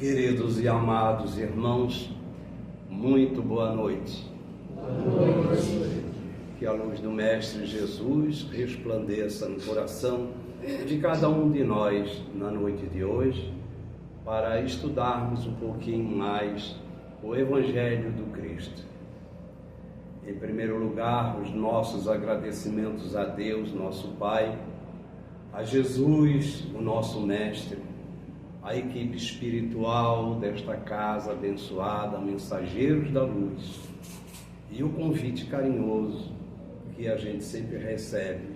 Queridos e amados irmãos, muito boa noite. Boa noite. Que a luz do Mestre Jesus resplandeça no coração de cada um de nós na noite de hoje, para estudarmos um pouquinho mais o Evangelho do Cristo. Em primeiro lugar, os nossos agradecimentos a Deus, nosso Pai, a Jesus, o nosso Mestre, a equipe espiritual desta casa abençoada, Mensageiros da Luz, e o convite carinhoso que a gente sempre recebe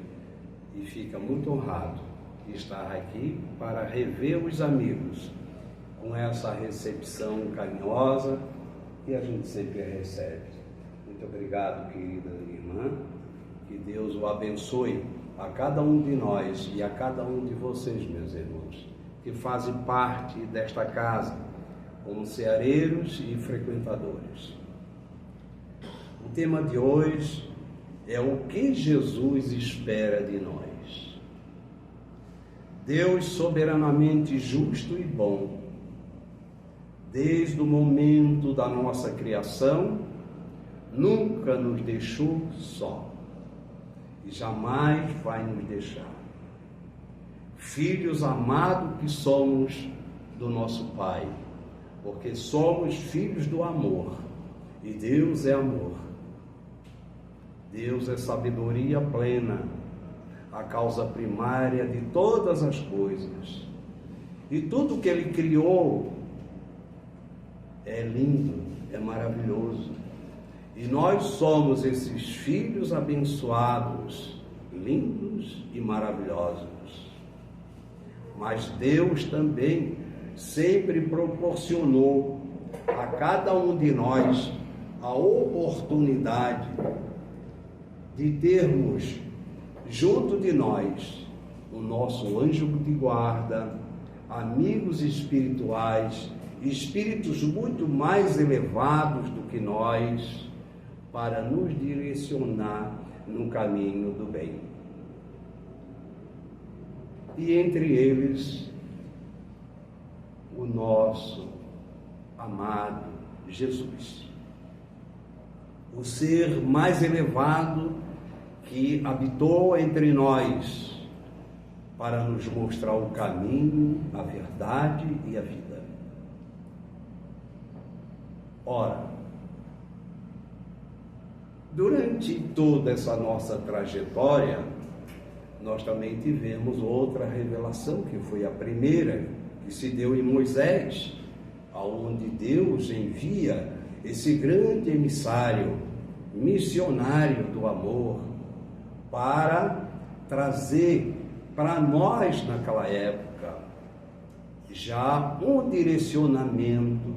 e fica muito honrado de estar aqui para rever os amigos com essa recepção carinhosa que a gente sempre recebe. Muito obrigado, querida irmã, que Deus o abençoe a cada um de nós e a cada um de vocês, meus irmãos, que fazem parte desta casa, como ceareiros e frequentadores. O tema de hoje é o que Jesus espera de nós. Deus soberanamente justo e bom, desde o momento da nossa criação, nunca nos deixou só e jamais vai nos deixar. Filhos amados que somos do nosso Pai, porque somos filhos do amor, e Deus é amor. Deus é sabedoria plena, a causa primária de todas as coisas. E tudo que Ele criou é lindo, é maravilhoso. E nós somos esses filhos abençoados, lindos e maravilhosos. Mas Deus também sempre proporcionou a cada um de nós a oportunidade de termos junto de nós o nosso anjo de guarda, amigos espirituais, espíritos muito mais elevados do que nós, para nos direcionar no caminho do bem. E entre eles, o nosso amado Jesus, o ser mais elevado que habitou entre nós para nos mostrar o caminho, a verdade e a vida. Ora, durante toda essa nossa trajetória, nós também tivemos outra revelação, que foi a primeira, que se deu em Moisés, aonde Deus envia esse grande emissário, missionário do amor, para trazer para nós, naquela época, já um direcionamento,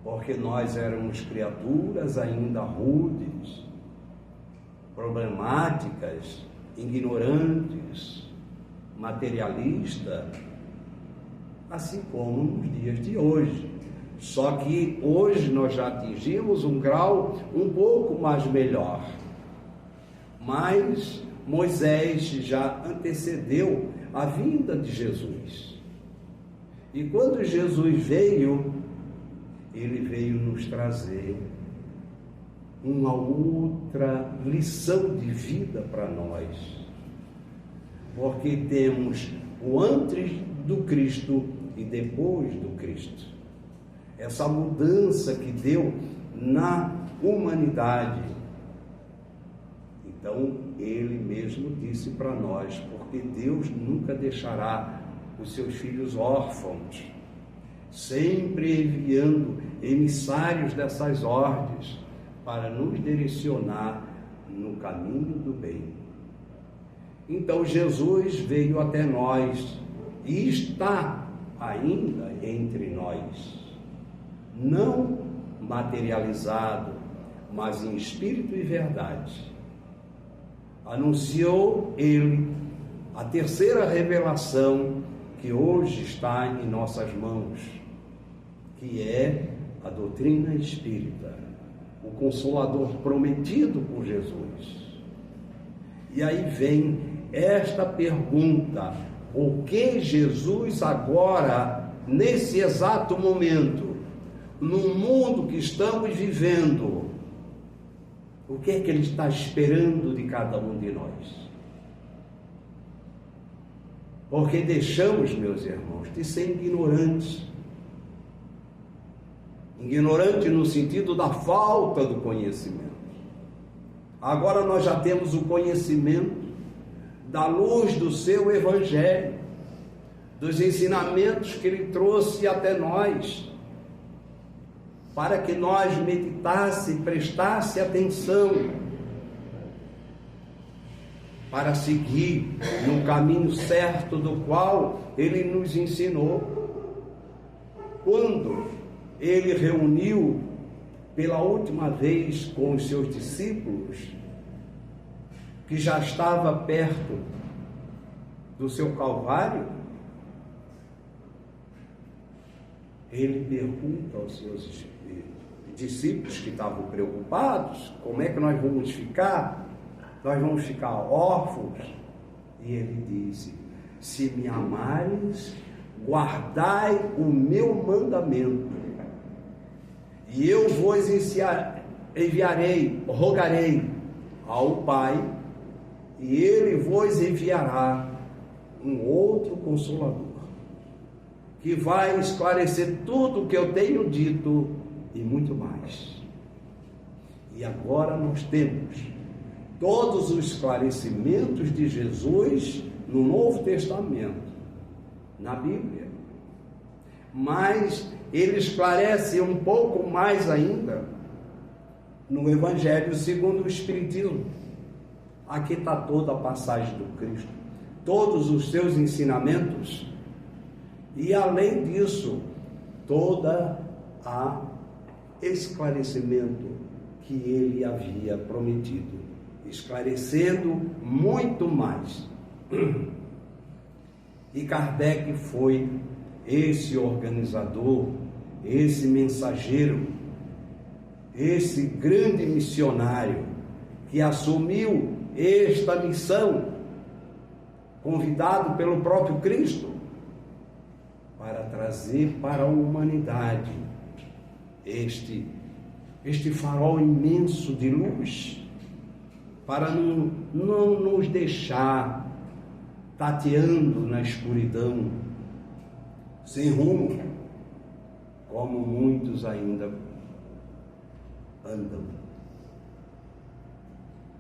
porque nós éramos criaturas ainda rudes, problemáticas, ignorantes, materialistas, assim como nos dias de hoje. Só que hoje nós já atingimos um grau um pouco mais melhor. Mas Moisés já antecedeu a vinda de Jesus. E quando Jesus veio, ele veio nos trazer uma outra lição de vida para nós. Porque temos o antes do Cristo e depois do Cristo. Essa mudança que deu na humanidade. Então, ele mesmo disse para nós, porque Deus nunca deixará os seus filhos órfãos, sempre enviando emissários dessas ordens para nos direcionar no caminho do bem. Então, Jesus veio até nós e está ainda entre nós, não materializado, mas em espírito e verdade. Anunciou ele a terceira revelação que hoje está em nossas mãos, que é a doutrina espírita, o Consolador prometido por Jesus. E aí vem esta pergunta: o que Jesus agora nesse exato momento, no mundo que estamos vivendo, o que é que Ele está esperando de cada um de nós? Porque deixamos, meus irmãos, de ser ignorantes. Ignorante no sentido da falta do conhecimento. Agora nós já temos o conhecimento da luz do seu Evangelho, dos ensinamentos que Ele trouxe até nós, para que nós meditasse, prestasse atenção, para seguir no caminho certo do qual Ele nos ensinou. Quando Ele reuniu pela última vez com os seus discípulos, que já estava perto do seu Calvário, Ele pergunta aos seus discípulos que estavam preocupados: como é que nós vamos ficar? Nós vamos ficar órfãos? E Ele disse: se me amares, guardai o meu mandamento, e eu vos enviarei, rogarei ao Pai, e Ele vos enviará um outro Consolador, que vai esclarecer tudo o que eu tenho dito e muito mais. E agora nós temos todos os esclarecimentos de Jesus no Novo Testamento, na Bíblia. Mas Ele esclarece um pouco mais ainda no Evangelho segundo o Espiritismo. Aqui está toda a passagem do Cristo, todos os seus ensinamentos, e além disso, toda a esclarecimento que Ele havia prometido, esclarecendo muito mais. E Kardec foi esse organizador, esse mensageiro, esse grande missionário que assumiu esta missão, convidado pelo próprio Cristo, para trazer para a humanidade este farol imenso de luz, para não nos deixar tateando na escuridão, sem rumo, como muitos ainda andam,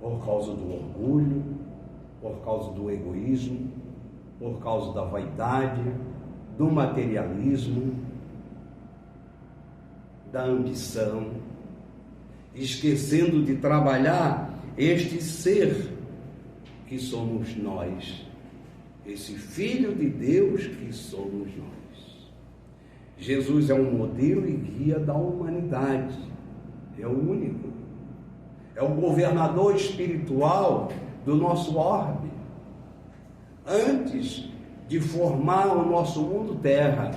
por causa do orgulho, por causa do egoísmo, por causa da vaidade, do materialismo, da ambição, esquecendo de trabalhar este ser que somos nós, esse Filho de Deus que somos nós. Jesus é um modelo e guia da humanidade, é o único, é o governador espiritual do nosso orbe. Antes de formar o nosso mundo Terra,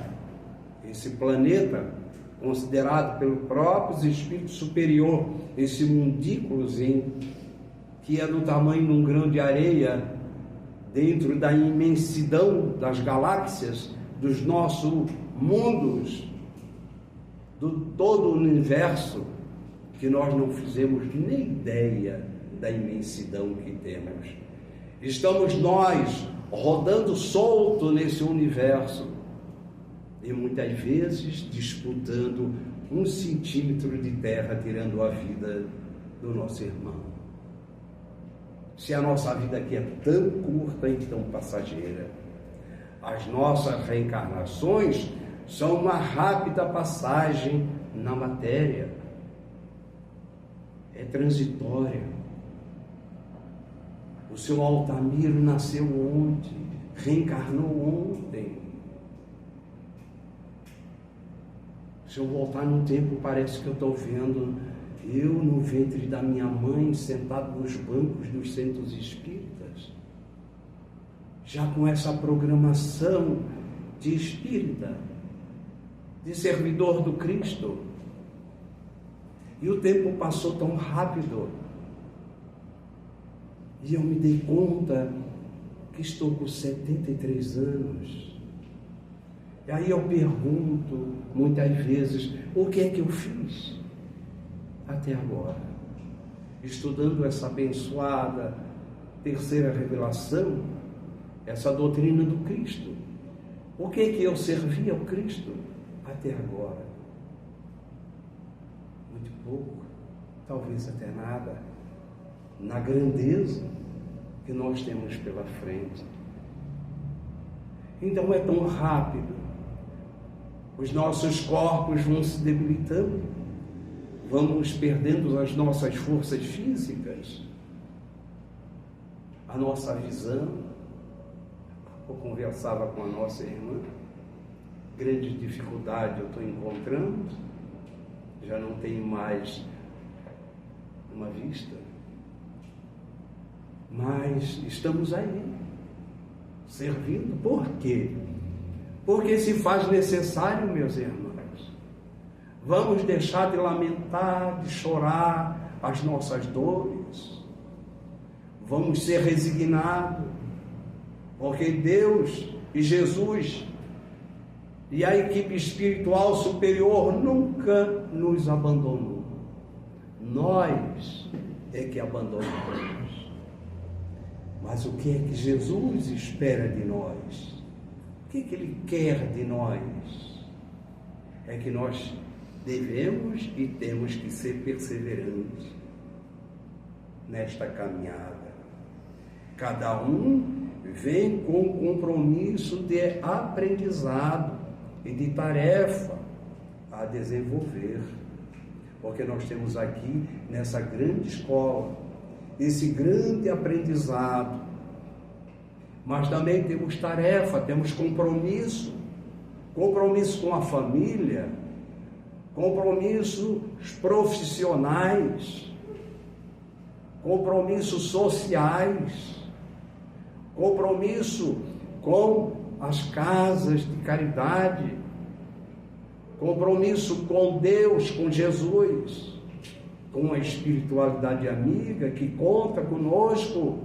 esse planeta considerado pelos próprios espíritos superior, esse mundículozinho que é do tamanho de um grão de areia, dentro da imensidão das galáxias, dos nossos mundos, do todo o universo, que nós não fizemos nem ideia da imensidão que temos. Estamos nós rodando solto nesse universo e muitas vezes disputando 1 centímetro de terra, tirando a vida do nosso irmão. Se a nossa vida aqui é tão curta e tão passageira, as nossas reencarnações são uma rápida passagem na matéria, é transitória. O seu Altamiro nasceu ontem, reencarnou ontem. Se eu voltar no tempo, parece que eu estou vendo eu no ventre da minha mãe, sentado nos bancos dos centros espíritas, já com essa programação de espírita, de servidor do Cristo. E o tempo passou tão rápido, e eu me dei conta que estou com 73 anos. E aí eu pergunto, muitas vezes, o que é que eu fiz até agora? Estudando essa abençoada terceira revelação, essa doutrina do Cristo. O que é que eu servi ao Cristo até agora? Muito pouco, talvez até nada, na grandeza que nós temos pela frente. Então é tão rápido, os nossos corpos vão se debilitando, vamos perdendo as nossas forças físicas, a nossa visão. Eu conversava com a nossa irmã, grande dificuldade eu estou encontrando, já não tenho mais uma vista, mas estamos aí, servindo. Por quê? Porque se faz necessário, meus irmãos. Vamos deixar de lamentar, de chorar as nossas dores. Vamos ser resignados, porque Deus e Jesus e a equipe espiritual superior nunca nos abandonou. Nós é que abandonamos. Mas o que é que Jesus espera de nós? O que é que Ele quer de nós? É que nós devemos e temos que ser perseverantes nesta caminhada. Cada um vem com compromisso de aprendizado e de tarefa a desenvolver. Porque nós temos aqui, nessa grande escola, esse grande aprendizado, mas também temos tarefa, temos compromisso com a família, compromissos profissionais, compromissos sociais, compromisso com as casas de caridade, compromisso com Deus, com Jesus, com a espiritualidade amiga que conta conosco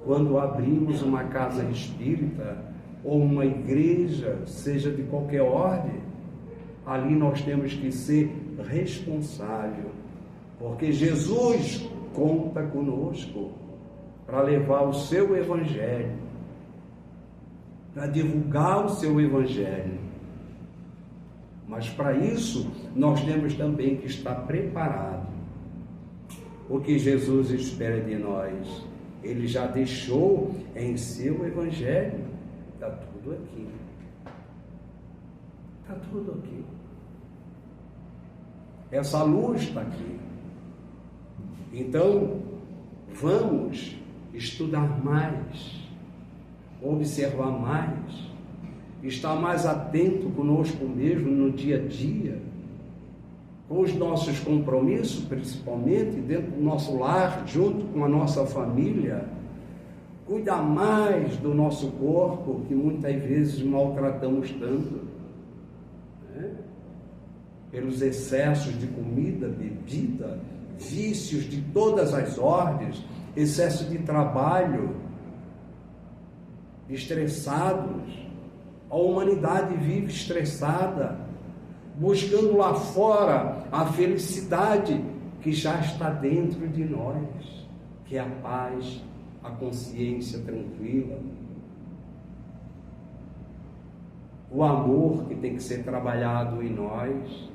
quando abrimos uma casa espírita ou uma igreja, seja de qualquer ordem. Ali nós temos que ser responsável, porque Jesus conta conosco para levar o seu evangelho, para divulgar o seu evangelho. Mas para isso nós temos também que estar preparados. O que Jesus espera de nós, Ele já deixou em seu evangelho. Está tudo aqui. Está tudo aqui. Essa luz está aqui. Então, vamos estudar mais, observar mais, estar mais atento conosco mesmo no dia a dia, com os nossos compromissos, principalmente dentro do nosso lar, junto com a nossa família, cuidar mais do nosso corpo, que muitas vezes maltratamos tanto, né? Pelos excessos de comida, bebida, vícios de todas as ordens, excesso de trabalho, estressados. A humanidade vive estressada, buscando lá fora a felicidade que já está dentro de nós, que é a paz, a consciência tranquila, o amor que tem que ser trabalhado em nós,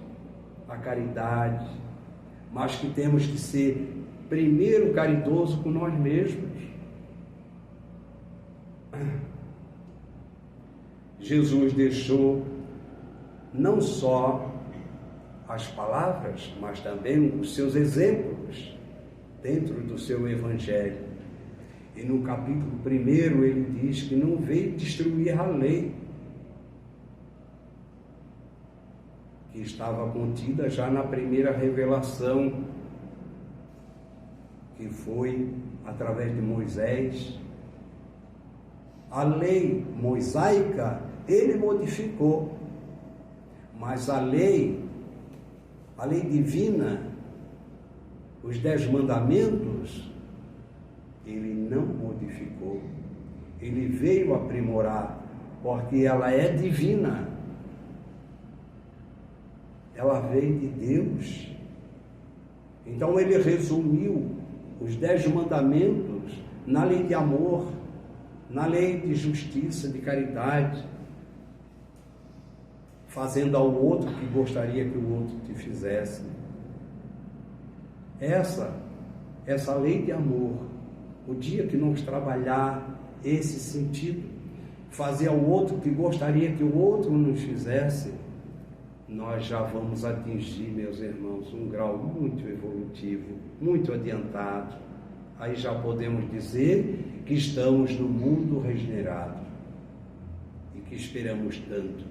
a caridade, mas que temos que ser primeiro caridoso com nós mesmos. Jesus deixou não só as palavras, mas também os seus exemplos dentro do seu evangelho. E no capítulo 1 ele diz que não veio destruir a lei, que estava contida já na primeira revelação, que foi através de Moisés. A lei mosaica ele modificou, mas a lei divina, os 10 mandamentos, ele não modificou. Ele veio aprimorar, porque ela é divina, ela veio de Deus. Então ele resumiu os 10 mandamentos na lei de amor, na lei de justiça, de caridade, fazendo ao outro que gostaria que o outro te fizesse. Essa lei de amor, o dia que nós trabalhar esse sentido, fazer ao outro que gostaria que o outro nos fizesse, nós já vamos atingir, meus irmãos, um grau muito evolutivo, muito adiantado. Aí já podemos dizer que estamos no mundo regenerado e que esperamos tanto.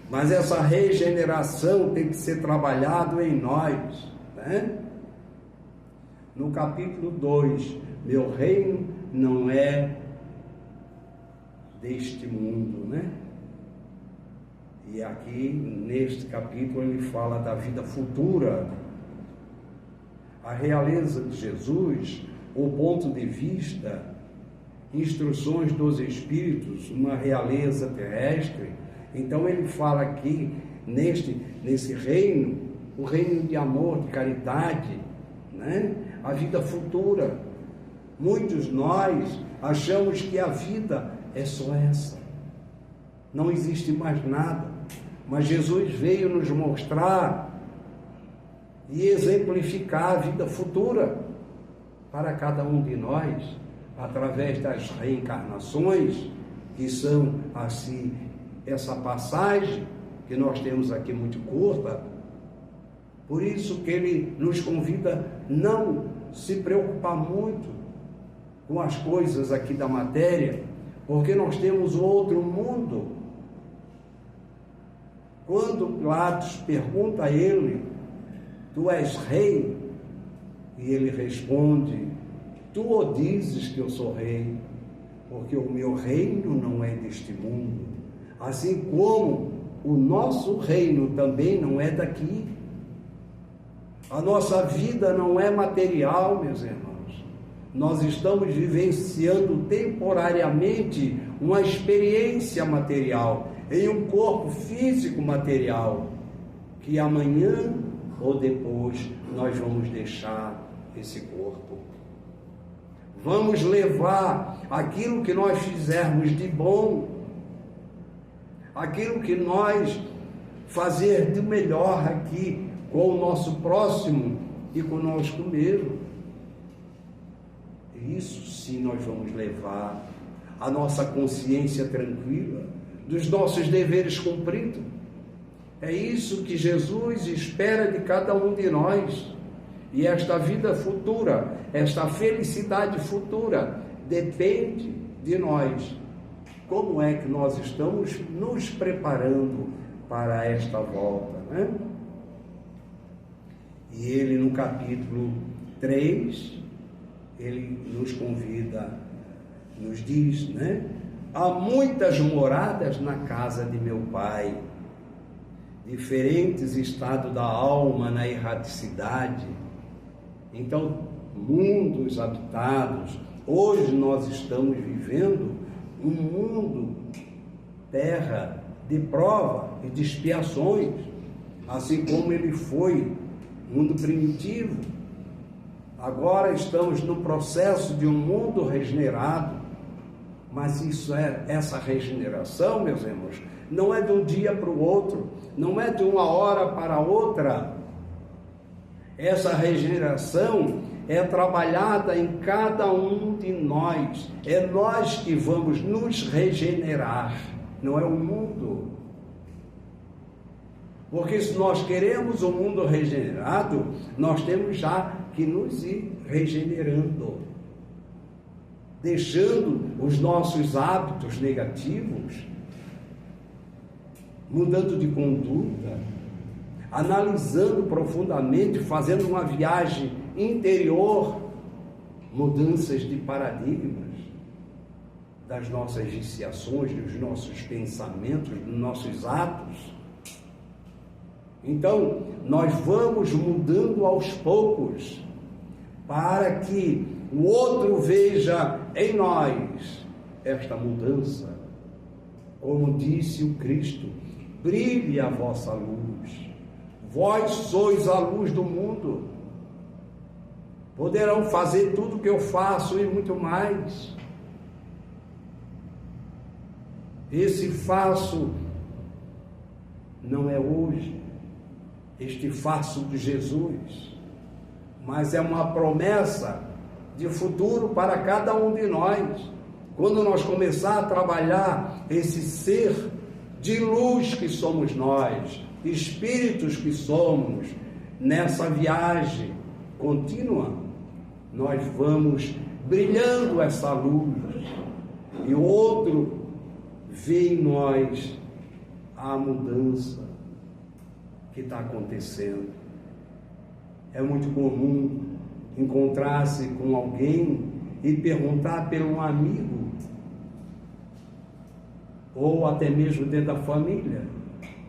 Mas essa regeneração tem que ser trabalhado em nós, né? No capítulo 2, meu reino não é deste mundo, né? E aqui, neste capítulo, ele fala da vida futura. A realeza de Jesus, o ponto de vista, instruções dos Espíritos, uma realeza terrestre. Então ele fala aqui, nesse reino, o reino de amor, de caridade, né? A vida futura. Muitos nós achamos que a vida é só essa. Não existe mais nada. Mas Jesus veio nos mostrar e exemplificar a vida futura para cada um de nós, através das reencarnações, que são assim, essa passagem que nós temos aqui muito curta. Por isso que ele nos convida a não se preocupar muito com as coisas aqui da matéria, porque nós temos outro mundo. Quando Pilatos pergunta a ele, tu és rei? E ele responde, tu o dizes que eu sou rei, porque o meu reino não é deste mundo, assim como o nosso reino também não é daqui. A nossa vida não é material, meus irmãos. Nós estamos vivenciando temporariamente uma experiência material, em um corpo físico material, que amanhã ou depois nós vamos deixar esse corpo. Vamos levar aquilo que nós fizermos de bom, aquilo que nós fazer de melhor aqui com o nosso próximo e conosco mesmo. Isso sim nós vamos levar, a nossa consciência tranquila, dos nossos deveres cumpridos. É isso que Jesus espera de cada um de nós. E esta vida futura, esta felicidade futura, depende de nós. Como é que nós estamos nos preparando para esta volta, né? E ele, no capítulo 3, ele nos convida, nos diz, né? Há muitas moradas na casa de meu Pai, diferentes estados da alma na erraticidade. Então, mundos habitados. Hoje nós estamos vivendo um mundo, terra de prova e de expiações, assim como ele foi mundo primitivo. Agora estamos no processo de um mundo regenerado. Mas essa regeneração, meus irmãos, não é de um dia para o outro, não é de uma hora para outra. Essa regeneração é trabalhada em cada um de nós. É nós que vamos nos regenerar, não é o mundo. Porque se nós queremos um mundo regenerado, nós temos já que nos ir regenerando, deixando os nossos hábitos negativos, mudando de conduta, analisando profundamente, fazendo uma viagem interior, mudanças de paradigmas, das nossas viciações, dos nossos pensamentos, dos nossos atos. Então, nós vamos mudando aos poucos, para que o outro veja em nós esta mudança. Como disse o Cristo, brilhe a vossa luz, Vós sois a luz do mundo. Poderão fazer tudo o que eu faço e muito mais. Esse faço não é hoje, este faço de Jesus, mas é uma promessa de futuro para cada um de nós. Quando nós começar a trabalhar esse ser de luz que somos nós, espíritos que somos, nessa viagem contínua, nós vamos brilhando essa luz, e o outro vê em nós a mudança que está acontecendo. É muito comum encontrar-se com alguém e perguntar por um amigo, ou até mesmo dentro da família: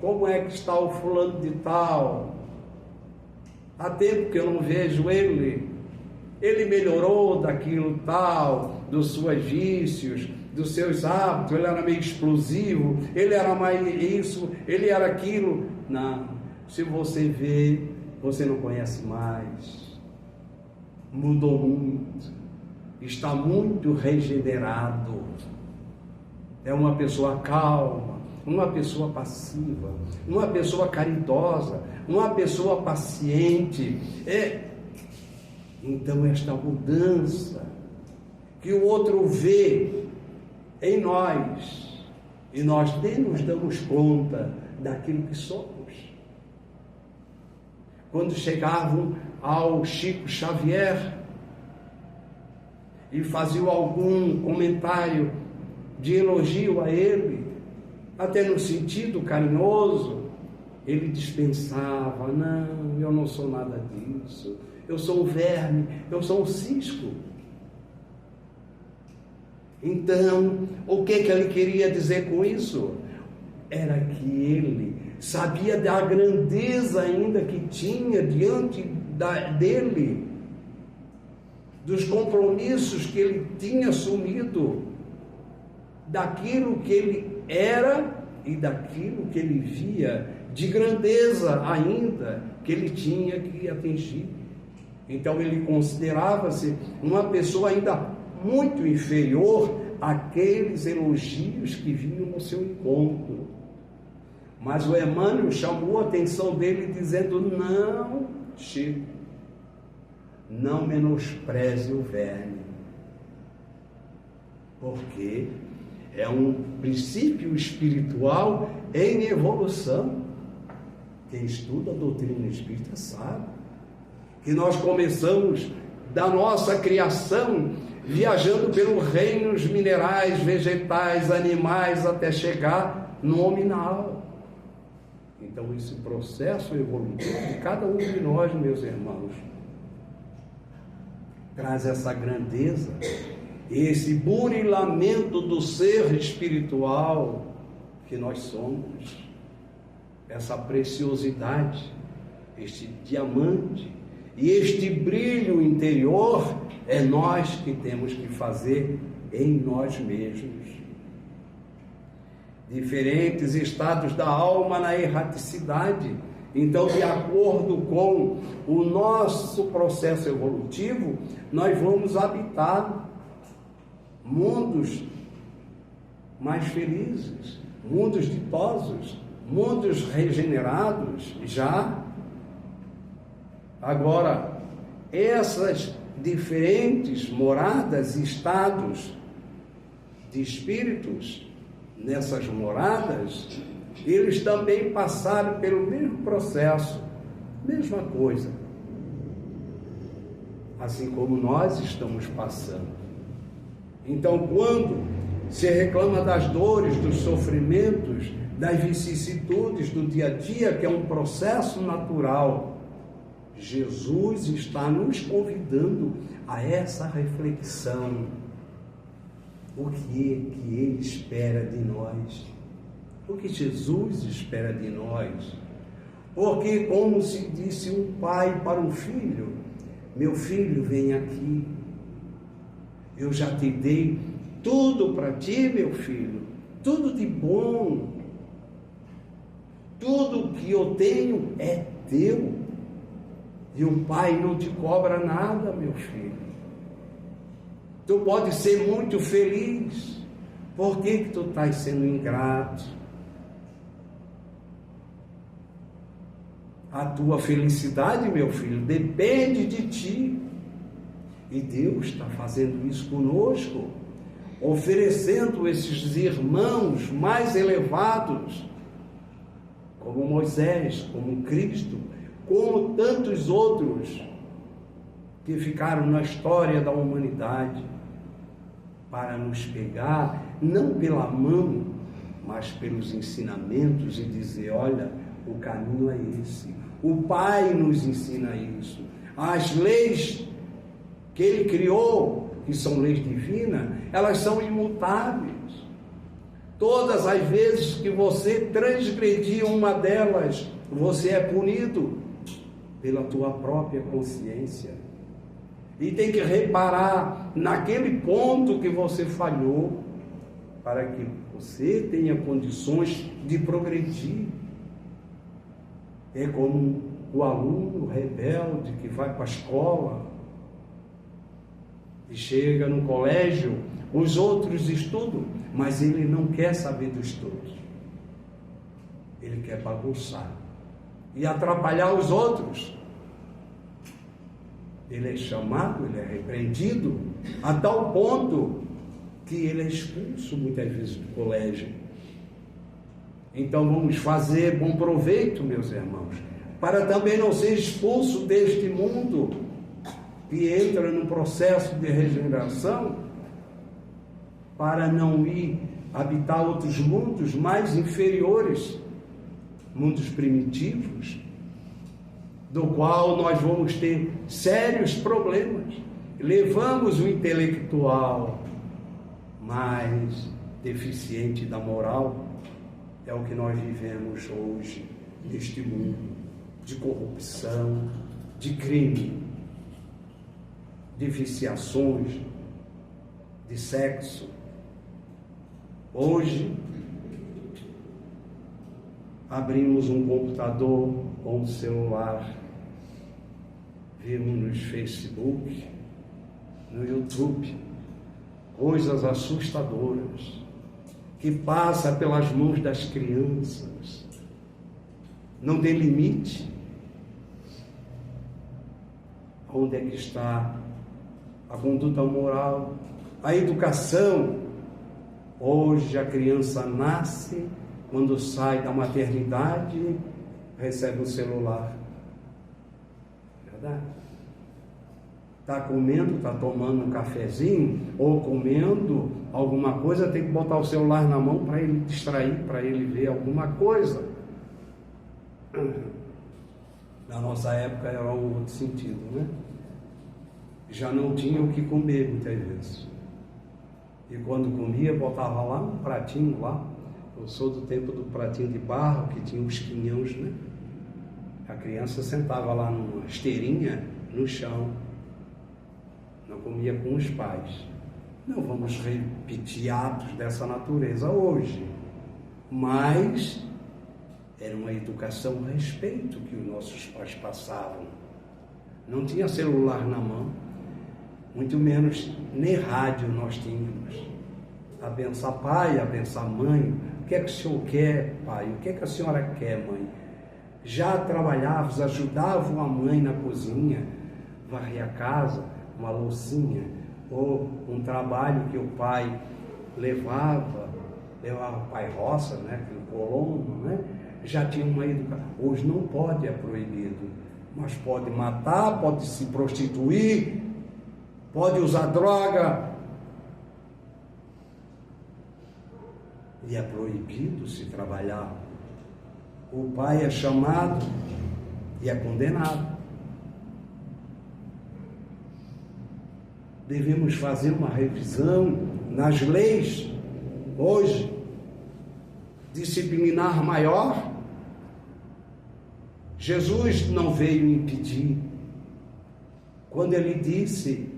como é que está o fulano de tal? Há tempo que eu não vejo ele melhorou daquilo tal, dos seus vícios, dos seus hábitos, ele era meio explosivo, ele era mais isso, ele era aquilo. Não, se você vê, você não conhece mais, mudou muito, está muito regenerado, é uma pessoa calma, uma pessoa passiva, uma pessoa caridosa, uma pessoa paciente. Então esta mudança que o outro vê em nós, e nós nem nos damos conta daquilo que somos. Quando chegavam ao Chico Xavier e faziam algum comentário de elogio a ele, até no sentido carinhoso, ele dispensava: não, eu não sou nada disso, eu sou um verme, eu sou um cisco. Então, o que ele queria dizer com isso? Era que ele sabia da grandeza ainda que tinha diante dele, dos compromissos que ele tinha assumido, daquilo que ele era e daquilo que ele via de grandeza ainda que ele tinha que atingir. Então ele considerava-se uma pessoa ainda muito inferior àqueles elogios que vinham no seu encontro. Mas o Emmanuel chamou a atenção dele dizendo: não, Chico, não menospreze o verme, porque é um princípio espiritual em evolução. Quem estuda a doutrina espírita sabe que nós começamos da nossa criação viajando pelos reinos minerais, vegetais, animais, até chegar no nominal. Então esse processo evolutivo de cada um de nós, meus irmãos, traz essa grandeza, esse burilamento do ser espiritual que nós somos, essa preciosidade, este diamante e este brilho interior é nós que temos que fazer em nós mesmos. Diferentes estados da alma na erraticidade. Então, de acordo com o nosso processo evolutivo, nós vamos habitar mundos mais felizes, mundos ditosos, mundos regenerados já. Agora, essas diferentes moradas e estados de espíritos, nessas moradas, eles também passaram pelo mesmo processo, mesma coisa, assim como nós estamos passando. Então, quando se reclama das dores, dos sofrimentos, das vicissitudes do dia a dia, que é um processo natural, Jesus está nos convidando a essa reflexão. O que é que Ele espera de nós? O que Jesus espera de nós? Porque, como se disse um pai para um filho: meu filho, vem aqui, eu já te dei tudo para ti, meu filho, tudo de bom, tudo que eu tenho é teu e o pai não te cobra nada, meu filho. Tu pode ser muito feliz. Por que tu estás sendo ingrato? A tua felicidade, meu filho, depende de ti. E Deus está fazendo isso conosco, oferecendo esses irmãos mais elevados, como Moisés, como Cristo, como tantos outros que ficaram na história da humanidade, para nos pegar, não pela mão, mas pelos ensinamentos e dizer, olha, o caminho é esse. O Pai nos ensina isso. As leis que Ele criou, que são leis divinas, elas são imutáveis. Todas as vezes que você transgredir uma delas, você é punido pela tua própria consciência. E tem que reparar naquele ponto que você falhou, para que você tenha condições de progredir. É como o aluno rebelde que vai para a escola e chega no colégio, os outros estudam, mas ele não quer saber do estudo. Ele quer bagunçar e atrapalhar os outros. Ele é chamado, ele é repreendido, a tal ponto que ele é expulso muitas vezes do colégio. Então vamos fazer bom proveito, meus irmãos, para também não ser expulso deste mundo que entra num processo de regeneração, para não ir habitar outros mundos mais inferiores, mundos primitivos, do qual nós vamos ter sérios problemas. Levamos o intelectual mais deficiente da moral, é o que nós vivemos hoje, neste mundo de corrupção, de crime, de viciações, de sexo. Hoje, abrimos um computador ou um celular, vimos no Facebook, no YouTube, coisas assustadoras, que passam pelas mãos das crianças, não tem limite. Onde é que está a conduta moral, a educação? Hoje a criança nasce, quando sai da maternidade, recebe um celular. Verdade? Está comendo, está tomando um cafezinho, ou comendo alguma coisa, tem que botar o celular na mão para ele distrair, para ele ver alguma coisa. Na nossa época era um outro sentido, né? Já não tinha o que comer muitas vezes. E quando comia, botava lá um pratinho lá. Eu sou do tempo do pratinho de barro, que tinha os quinhões, né? A criança sentava lá numa esteirinha, no chão. Não comia com os pais. Não vamos repetir atos dessa natureza hoje. Mas era uma educação, um respeito que os nossos pais passavam. Não tinha celular na mão, muito menos nem rádio nós tínhamos. Abençoar pai, abençoar mãe. O que é que o senhor quer, pai? O que é que a senhora quer, mãe? Já trabalhavas, ajudavam a mãe na cozinha, varrer a casa, uma loucinha, ou um trabalho que o pai levava o pai roça, né? Aquele colono, né? Já tinha uma educação. Hoje não pode, é proibido, mas pode matar, pode se prostituir, pode usar droga, e é proibido se trabalhar. O pai é chamado e é condenado. Devemos fazer uma revisão nas leis hoje, disciplinar maior. Jesus não veio impedir. Quando ele disse: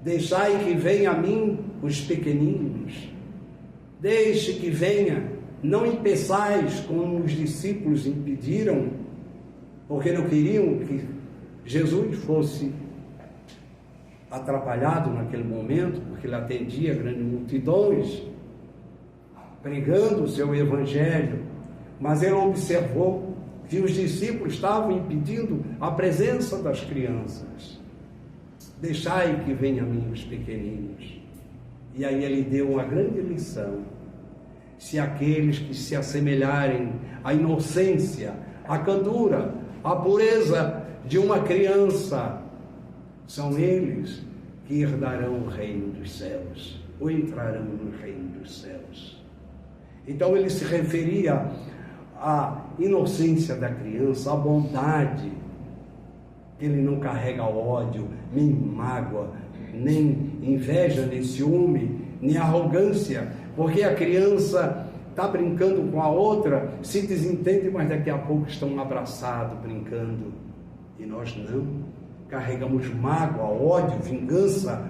deixai que venha a mim os pequeninos, deixe que venha, não impeçais como os discípulos impediram, porque não queriam que Jesus fosse atrapalhado naquele momento, porque ele atendia grandes multidões, pregando o seu evangelho, mas ele observou que os discípulos estavam impedindo a presença das crianças. Deixai que venham a mim os pequeninos. E aí ele deu uma grande lição. Se aqueles que se assemelharem à inocência, à candura, à pureza de uma criança, são eles que herdarão o reino dos céus, ou entrarão no reino dos céus. Então ele se referia à inocência da criança, à bondade, que ele não carrega ódio, nem mágoa, nem inveja, nem ciúme, nem arrogância, porque a criança está brincando com a outra, se desentende, mas daqui a pouco estão abraçados, brincando. E nós não, carregamos mágoa, ódio, vingança,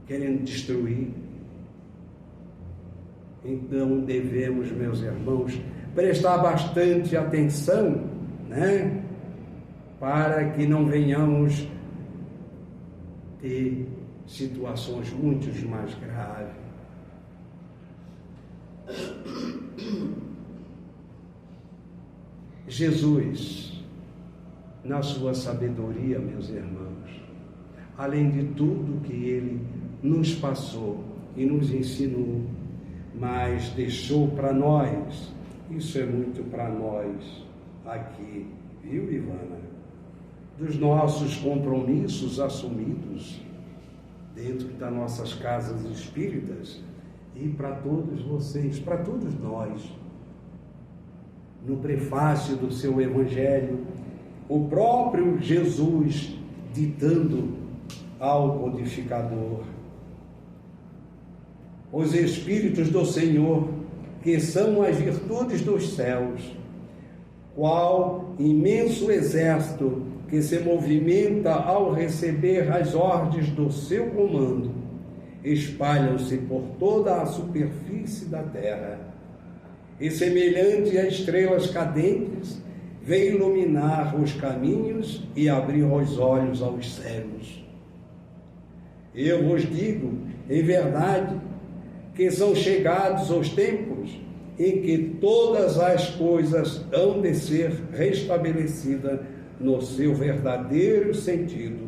querendo destruir. Então devemos, meus irmãos, prestar bastante atenção, né? Para que não venhamos ter situações muito mais graves. Jesus, na sua sabedoria, meus irmãos, além de tudo que ele nos passou e nos ensinou, mas deixou para nós, isso é muito para nós aqui, viu, Ivana? Dos nossos compromissos assumidos dentro das nossas casas espíritas e para todos vocês, para todos nós. No prefácio do seu Evangelho, o próprio Jesus ditando ao codificador: os Espíritos do Senhor, que são as virtudes dos céus, qual imenso exército que se movimenta ao receber as ordens do seu comando, espalham-se por toda a superfície da terra, e semelhante a estrelas cadentes, vem iluminar os caminhos e abrir os olhos aos céus. Eu vos digo, em verdade, que são chegados os tempos em que todas as coisas hão de ser restabelecidas no seu verdadeiro sentido,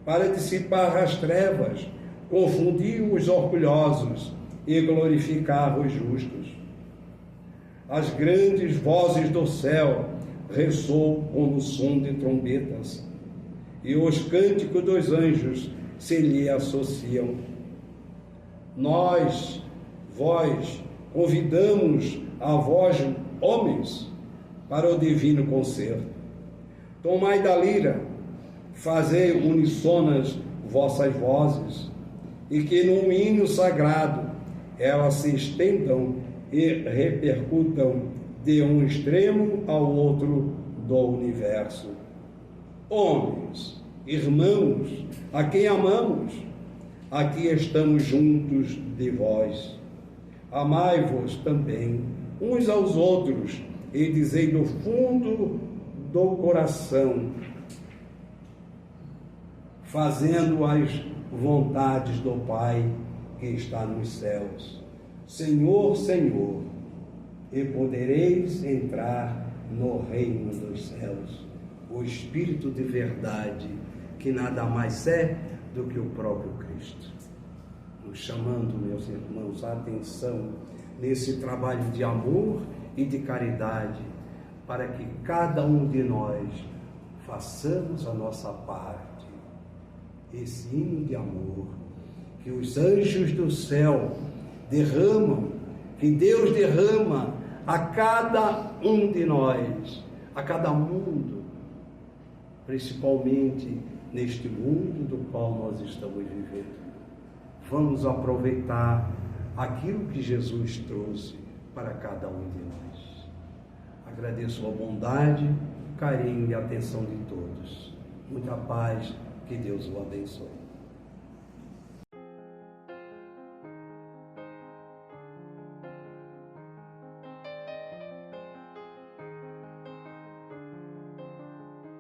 para dissipar as trevas, confundir os orgulhosos e glorificar os justos. As grandes vozes do céu ressoam como o som de trombetas, e os cânticos dos anjos se lhe associam. Vós, convidamos a vós, homens, para o divino concerto. Tomai da lira, fazei unissonas vossas vozes, e que num hino sagrado elas se estendam e repercutam de um extremo ao outro do universo. Homens, irmãos, a quem amamos, aqui estamos juntos de vós. Amai-vos também uns aos outros e dizei do fundo do coração, fazendo as vontades do Pai que está nos céus. Senhor, Senhor, e podereis entrar no reino dos céus. O Espírito de verdade, que nada mais é do que o próprio Cristo, nos chamando, meus irmãos, a atenção nesse trabalho de amor e de caridade, para que cada um de nós façamos a nossa parte, esse hino de amor que os anjos do céu derramam, que Deus derrama a cada um de nós, a cada mundo, principalmente neste mundo do qual nós estamos vivendo. Vamos aproveitar aquilo que Jesus trouxe para cada um de nós. Agradeço a bondade, o carinho e a atenção de todos. Muita paz, que Deus o abençoe.